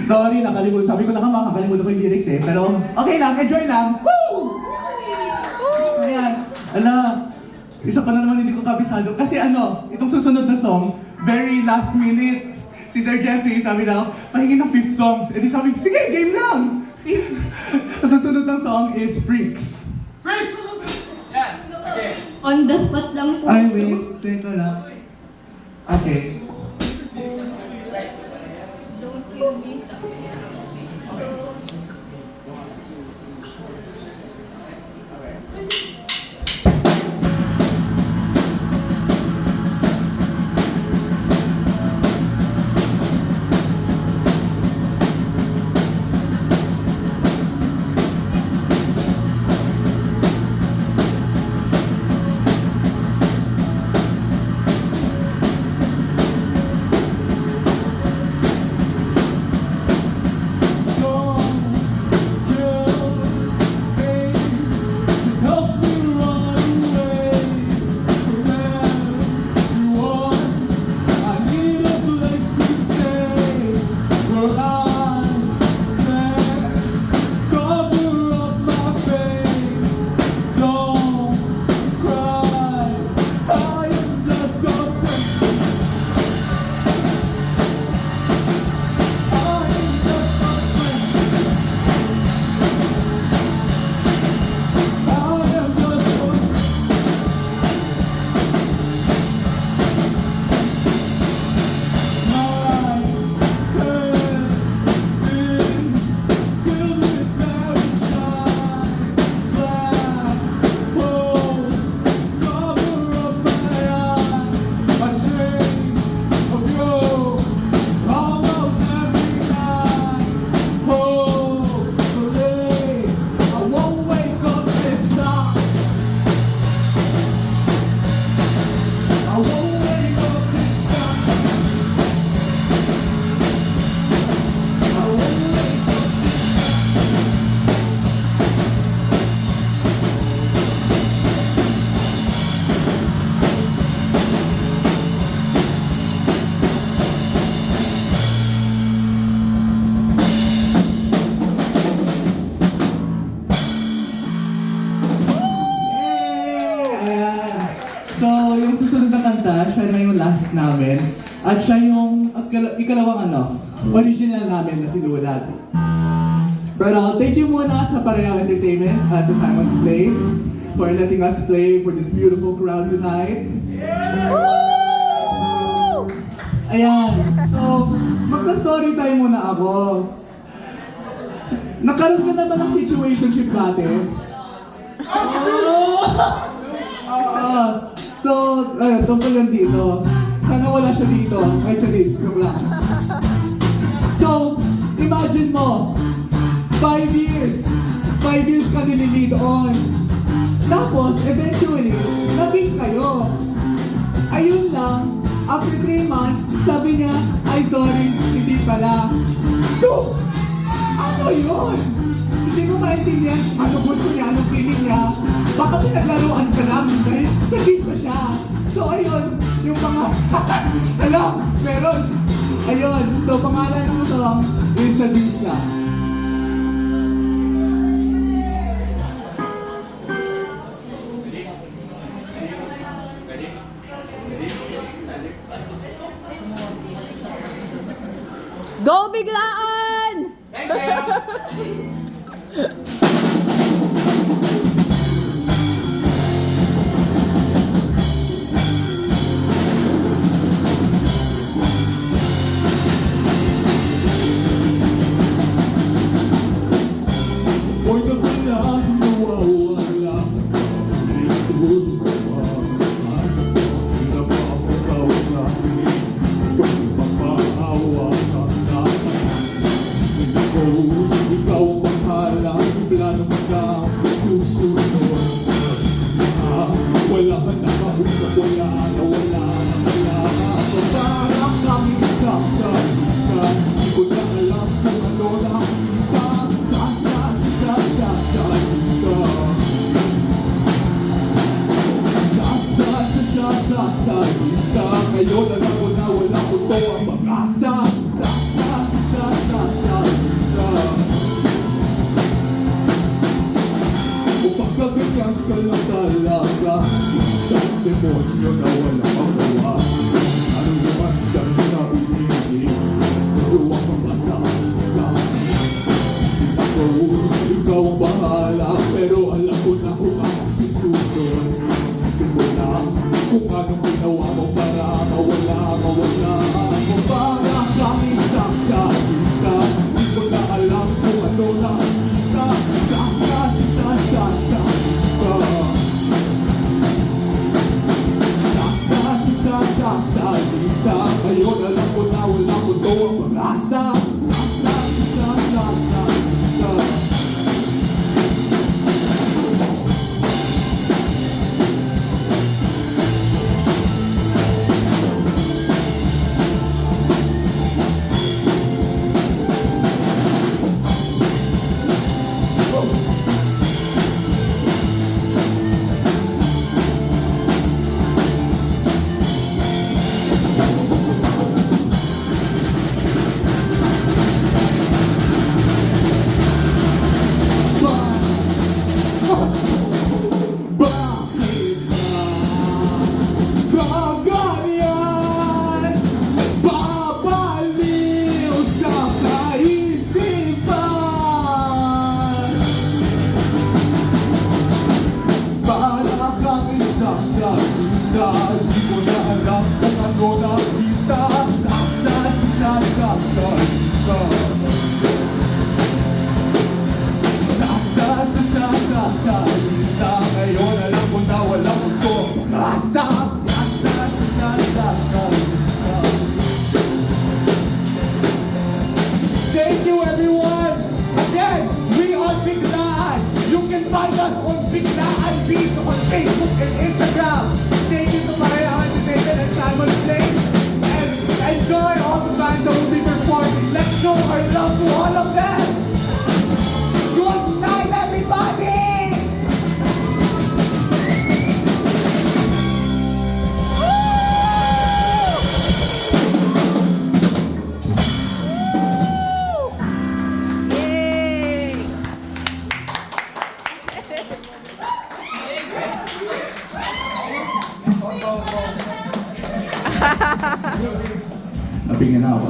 Sorry, nakalimutan. Sabi ko na nga makakalimutan ko yung lyrics eh. Pero okay lang, enjoy lang. Woo! Ayan. Ala, isa pa na naman hindi ko kabisado. Kasi ano, itong susunod na song, very last minute. Si Sir Jeffrey, sabi daw, pahingin ng 5th song. E di sabi, sige, game lang! Ang susunod ng song is Freaks. Freaks! Yes, okay. On the spot lang po. Ay, wait. Teka lang. Okay. Don't kill me. So, yung susunod na kanta, siya na yung last namin. At siya yung ikalawang original namin na sinulat. Pero thank you muna sa Parehang Entertainment at sa Simon's Place for letting us play for this beautiful crowd tonight. Ayan, so magsa-story time muna ako. Nagkaroon ka naman ng situationship dati? So, tungkol yan dito. Sana wala siya dito. Ay, Charis, joke lang. So, imagine mo, 5 years. 5 years ka nililid on. Tapos, eventually, naging kayo. Ayun lang, after 3 months, sabi niya, ay sorry, hindi pala. So, ano yun? Hindi ko maintindihan ano gusto niya, anong feeling niya. Baka pinaglaruan ka namin dahil nagis na siya. So ayun, yung alam, meron. Ayun, so pangalan ng song is Sadista. Go biglaan! Thank you! Ikaw ang halang lista. Ngayon alam ko na wala ko to ang pag-asa. Thank you everyone! Again, we are Biglaan! You can find us on Biglaan Beats on Facebook and Instagram. Thank you to Maria Entertainment and Simon Slade. And enjoy all the bands that will be performing. Let's show our love to all of them! Good night everybody! Yay! Napingin ako.